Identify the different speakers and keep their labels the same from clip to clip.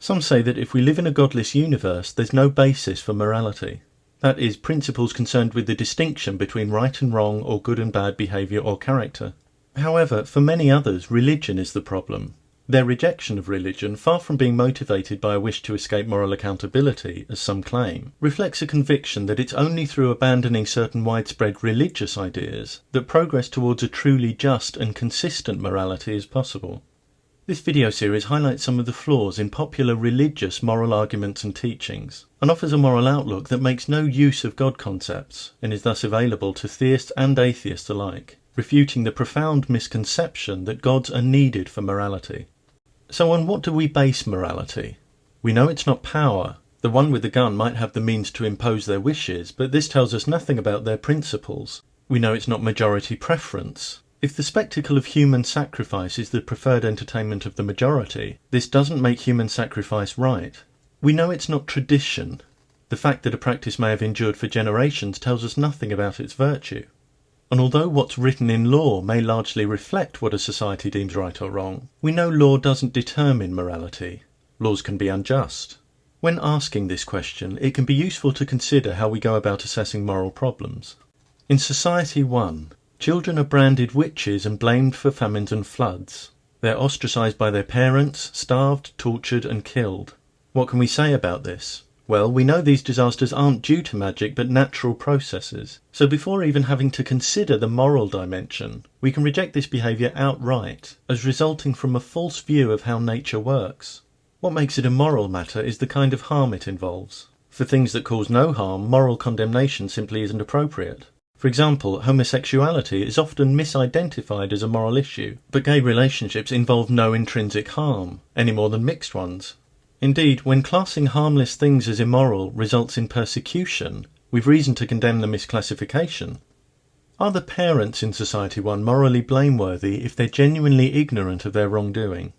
Speaker 1: Some say that if we live in a godless universe, there's no basis for morality. That is, principles concerned with the distinction between right and wrong or good and bad behaviour or character. However, for many others, religion is the problem. Their rejection of religion, far from being motivated by a wish to escape moral accountability, as some claim, reflects a conviction that it's only through abandoning certain widespread religious ideas that progress towards a truly just and consistent morality is possible. This video series highlights some of the flaws in popular religious moral arguments and teachings, and offers a moral outlook that makes no use of God concepts, and is thus available to theists and atheists alike, refuting the profound misconception that gods are needed for morality. So on what do we base morality? We know it's not power. The one with the gun might have the means to impose their wishes, but this tells us nothing about their principles. We know it's not majority preference. If the spectacle of human sacrifice is the preferred entertainment of the majority, this doesn't make human sacrifice right. We know it's not tradition. The fact that a practice may have endured for generations tells us nothing about its virtue. And although what's written in law may largely reflect what a society deems right or wrong, we know law doesn't determine morality. Laws can be unjust. When asking this question, it can be useful to consider how we go about assessing moral problems. In Society 1, children are branded witches and blamed for famines and floods. They're ostracised by their parents, starved, tortured and killed. What can we say about this? Well, we know these disasters aren't due to magic but natural processes. So before even having to consider the moral dimension, we can reject this behaviour outright as resulting from a false view of how nature works. What makes it a moral matter is the kind of harm it involves. For things that cause no harm, moral condemnation simply isn't appropriate. For example, homosexuality is often misidentified as a moral issue, but gay relationships involve no intrinsic harm, any more than mixed ones. Indeed, when classing harmless things as immoral results in persecution, we've reason to condemn the misclassification. Are the parents in Society 1 morally blameworthy if they're genuinely ignorant of their wrongdoing?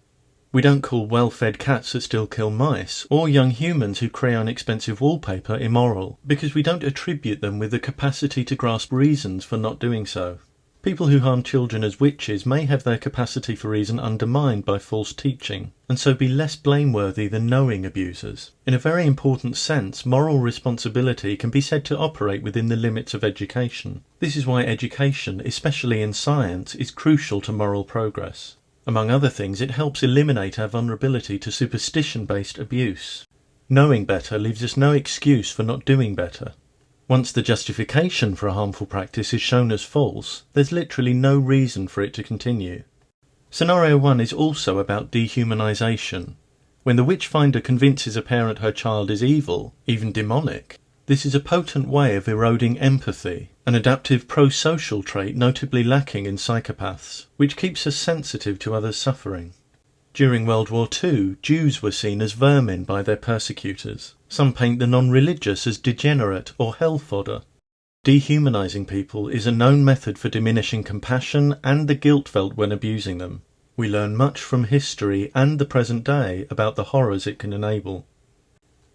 Speaker 1: We don't call well-fed cats that still kill mice, or young humans who crayon expensive wallpaper immoral, because we don't attribute them with the capacity to grasp reasons for not doing so. People who harm children as witches may have their capacity for reason undermined by false teaching, and so be less blameworthy than knowing abusers. In a very important sense, moral responsibility can be said to operate within the limits of education. This is why education, especially in science, is crucial to moral progress. Among other things, it helps eliminate our vulnerability to superstition-based abuse. Knowing better leaves us no excuse for not doing better. Once the justification for a harmful practice is shown as false, there's literally no reason for it to continue. Scenario 1 is also about dehumanisation. When the witch-finder convinces a parent her child is evil, even demonic, this is a potent way of eroding empathy, an adaptive pro-social trait notably lacking in psychopaths, which keeps us sensitive to others' suffering. During World War II, Jews were seen as vermin by their persecutors. Some paint the non-religious as degenerate or hell fodder. Dehumanising people is a known method for diminishing compassion and the guilt felt when abusing them. We learn much from history and the present day about the horrors it can enable.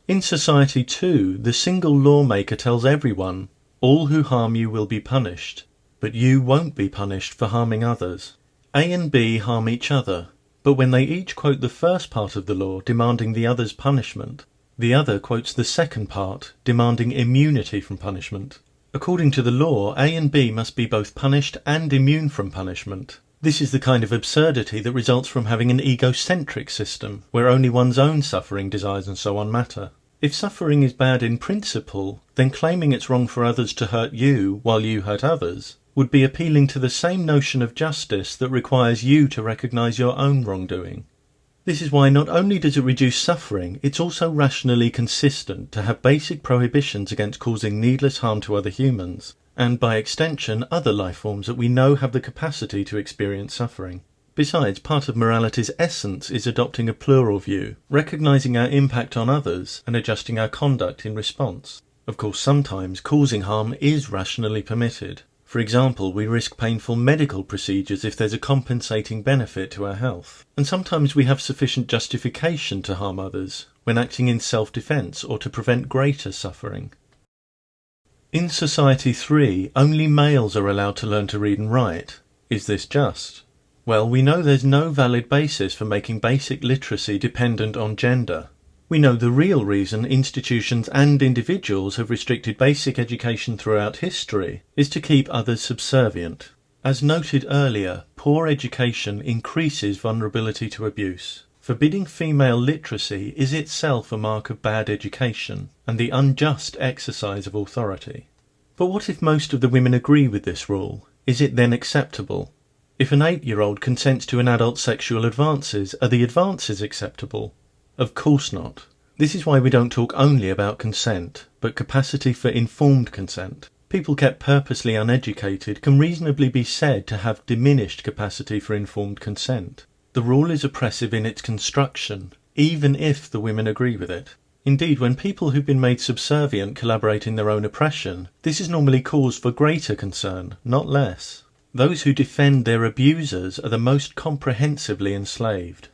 Speaker 1: In Society 2, the single lawmaker tells everyone, all who harm you will be punished, but you won't be punished for harming others. A and B harm each other, but when they each quote the first part of the law demanding the other's punishment, the other quotes the second part demanding immunity from punishment. According to the law, A and B must be both punished and immune from punishment. This is the kind of absurdity that results from having an egocentric system, where only one's own suffering, desires and so on matter. If suffering is bad in principle, then claiming it's wrong for others to hurt you while you hurt others would be appealing to the same notion of justice that requires you to recognise your own wrongdoing. This is why not only does it reduce suffering, it's also rationally consistent to have basic prohibitions against causing needless harm to other humans, and by extension other life forms that we know have the capacity to experience suffering. Besides, part of morality's essence is adopting a plural view, recognising our impact on others and adjusting our conduct in response. Of course, sometimes causing harm is rationally permitted. For example, we risk painful medical procedures if there's a compensating benefit to our health. And sometimes we have sufficient justification to harm others, when acting in self-defence or to prevent greater suffering. In Society 3, only males are allowed to learn to read and write. Is this just? Well, we know there's no valid basis for making basic literacy dependent on gender. We know the real reason institutions and individuals have restricted basic education throughout history is to keep others subservient. As noted earlier, poor education increases vulnerability to abuse. Forbidding female literacy is itself a mark of bad education and the unjust exercise of authority. But what if most of the women agree with this rule? Is it then acceptable? If an 8-year-old consents to an adult's sexual advances, are the advances acceptable? Of course not. This is why we don't talk only about consent, but capacity for informed consent. People kept purposely uneducated can reasonably be said to have diminished capacity for informed consent. The rule is oppressive in its construction, even if the women agree with it. Indeed, when people who've been made subservient collaborate in their own oppression, this is normally cause for greater concern, not less. Those who defend their abusers are the most comprehensively enslaved.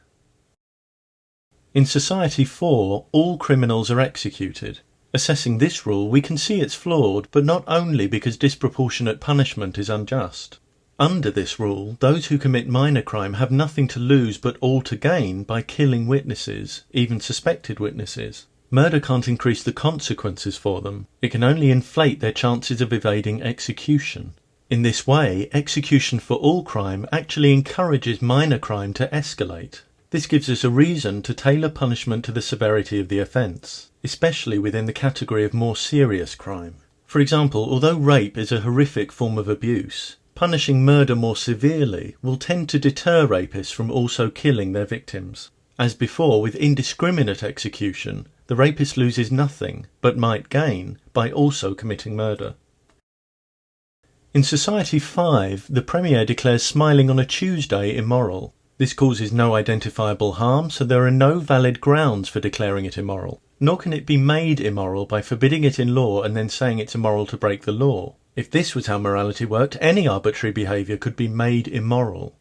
Speaker 1: In Society 4, all criminals are executed. Assessing this rule, we can see it's flawed, but not only because disproportionate punishment is unjust. Under this rule, those who commit minor crime have nothing to lose but all to gain by killing witnesses, even suspected witnesses. Murder can't increase the consequences for them. It can only inflate their chances of evading execution. In this way, execution for all crime actually encourages minor crime to escalate. This gives us a reason to tailor punishment to the severity of the offence, especially within the category of more serious crime. For example, although rape is a horrific form of abuse, punishing murder more severely will tend to deter rapists from also killing their victims. As before, with indiscriminate execution, the rapist loses nothing, but might gain, by also committing murder. In Society 5, the Premier declares smiling on a Tuesday immoral. This causes no identifiable harm, so there are no valid grounds for declaring it immoral. Nor can it be made immoral by forbidding it in law and then saying it's immoral to break the law. If this was how morality worked, any arbitrary behaviour could be made immoral.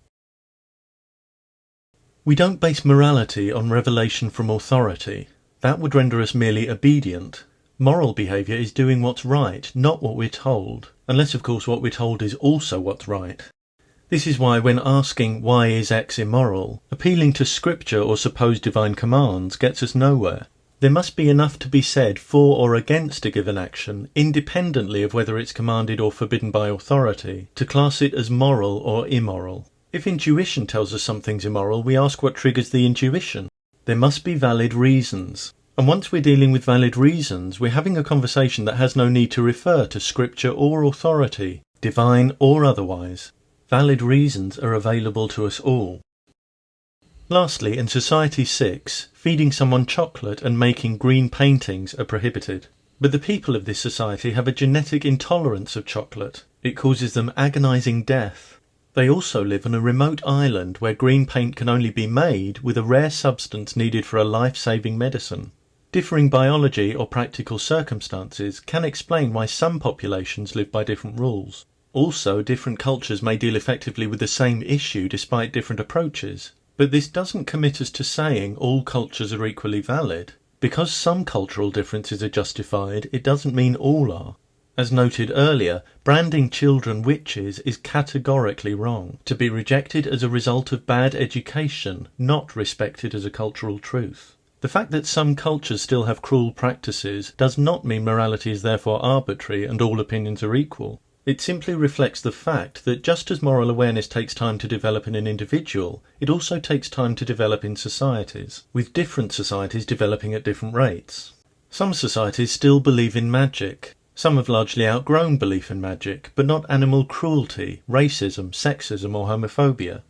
Speaker 1: We don't base morality on revelation from authority. That would render us merely obedient. Moral behaviour is doing what's right, not what we're told, unless of course what we're told is also what's right. This is why when asking why is X immoral, appealing to scripture or supposed divine commands gets us nowhere. There must be enough to be said for or against a given action, independently of whether it's commanded or forbidden by authority, to class it as moral or immoral. If intuition tells us something's immoral, we ask what triggers the intuition. There must be valid reasons. And once we're dealing with valid reasons, we're having a conversation that has no need to refer to scripture or authority, divine or otherwise. Valid reasons are available to us all. Lastly, in Society 6, feeding someone chocolate and making green paintings are prohibited. But the people of this society have a genetic intolerance of chocolate. It causes them agonizing death. They also live on a remote island where green paint can only be made with a rare substance needed for a life-saving medicine. Differing biology or practical circumstances can explain why some populations live by different rules. Also, different cultures may deal effectively with the same issue despite different approaches. But this doesn't commit us to saying all cultures are equally valid. Because some cultural differences are justified, it doesn't mean all are. As noted earlier, branding children witches is categorically wrong, to be rejected as a result of bad education, not respected as a cultural truth. The fact that some cultures still have cruel practices does not mean morality is therefore arbitrary and all opinions are equal. It simply reflects the fact that just as moral awareness takes time to develop in an individual, it also takes time to develop in societies, with different societies developing at different rates. Some societies still believe in magic. Some have largely outgrown belief in magic, but not animal cruelty, racism, sexism or homophobia.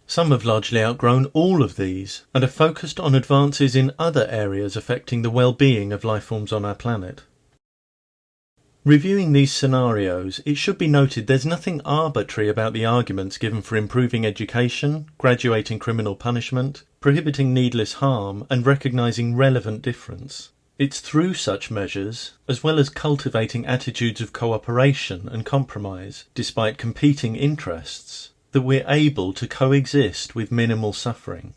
Speaker 1: Some have largely outgrown all of these, and are focused on advances in other areas affecting the well-being of life forms on our planet. Reviewing these scenarios, it should be noted there's nothing arbitrary about the arguments given for improving education, graduating criminal punishment, prohibiting needless harm, and recognising relevant difference. It's through such measures, as well as cultivating attitudes of cooperation and compromise, despite competing interests, that we're able to coexist with minimal suffering.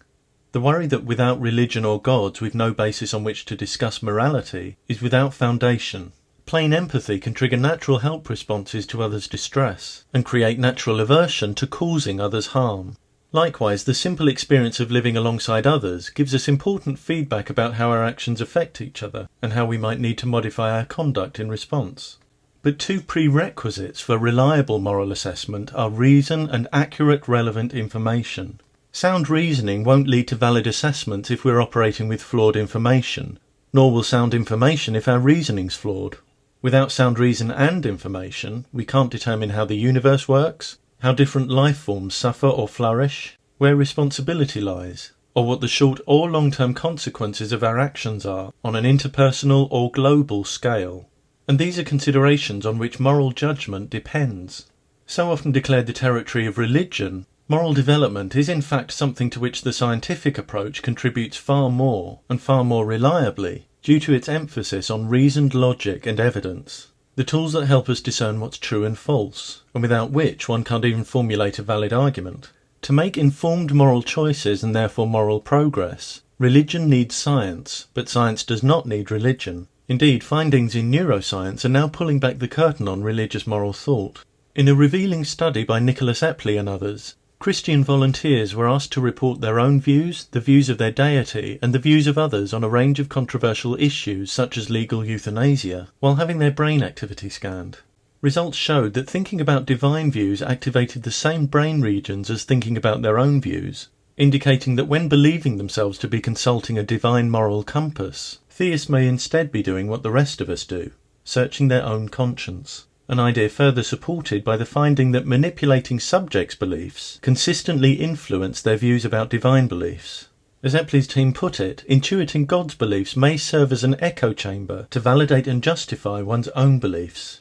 Speaker 1: The worry that without religion or gods we've no basis on which to discuss morality is without foundation. Plain empathy can trigger natural help responses to others' distress, and create natural aversion to causing others harm. Likewise, the simple experience of living alongside others gives us important feedback about how our actions affect each other and how we might need to modify our conduct in response. But two prerequisites for reliable moral assessment are reason and accurate, relevant information. Sound reasoning won't lead to valid assessments if we're operating with flawed information, nor will sound information if our reasoning's flawed. Without sound reason and information, we can't determine how the universe works, how different life forms suffer or flourish, where responsibility lies, or what the short or long-term consequences of our actions are on an interpersonal or global scale. And these are considerations on which moral judgment depends. So often declared the territory of religion, moral development is in fact something to which the scientific approach contributes far more, and far more reliably, due to its emphasis on reasoned logic and evidence, the tools that help us discern what's true and false, and without which one can't even formulate a valid argument. To make informed moral choices and therefore moral progress, religion needs science, but science does not need religion. Indeed, findings in neuroscience are now pulling back the curtain on religious moral thought. In a revealing study by Nicholas Epley and others, Christian volunteers were asked to report their own views, the views of their deity, and the views of others on a range of controversial issues such as legal euthanasia, while having their brain activity scanned. Results showed that thinking about divine views activated the same brain regions as thinking about their own views, indicating that when believing themselves to be consulting a divine moral compass, theists may instead be doing what the rest of us do, searching their own conscience. An idea further supported by the finding that manipulating subjects' beliefs consistently influence their views about divine beliefs. As Epley's team put it, intuiting God's beliefs may serve as an echo chamber to validate and justify one's own beliefs.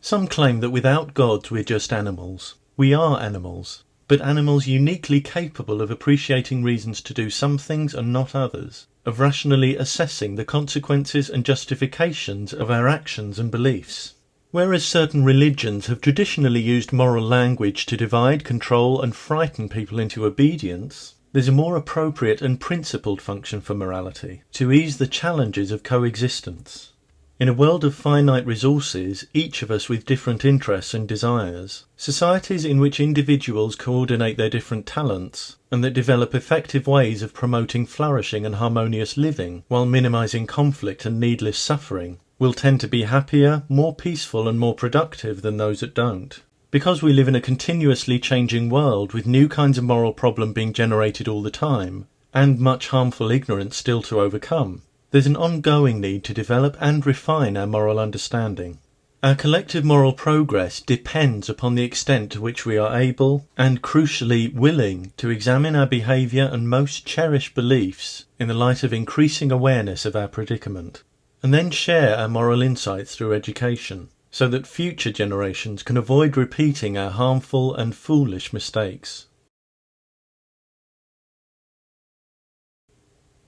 Speaker 1: Some claim that without God we're just animals. We are animals, but animals uniquely capable of appreciating reasons to do some things and not others, of rationally assessing the consequences and justifications of our actions and beliefs. Whereas certain religions have traditionally used moral language to divide, control, and frighten people into obedience, there's a more appropriate and principled function for morality, to ease the challenges of coexistence. In a world of finite resources, each of us with different interests and desires, societies in which individuals coordinate their different talents, and that develop effective ways of promoting flourishing and harmonious living while minimizing conflict and needless suffering, will tend to be happier, more peaceful and more productive than those that don't. Because we live in a continuously changing world with new kinds of moral problem being generated all the time, and much harmful ignorance still to overcome, there's an ongoing need to develop and refine our moral understanding. Our collective moral progress depends upon the extent to which we are able, and crucially willing, to examine our behaviour and most cherished beliefs in the light of increasing awareness of our predicament, and then share our moral insights through education, so that future generations can avoid repeating our harmful and foolish mistakes.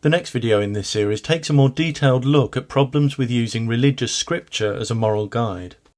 Speaker 1: The next video in this series takes a more detailed look at problems with using religious scripture as a moral guide.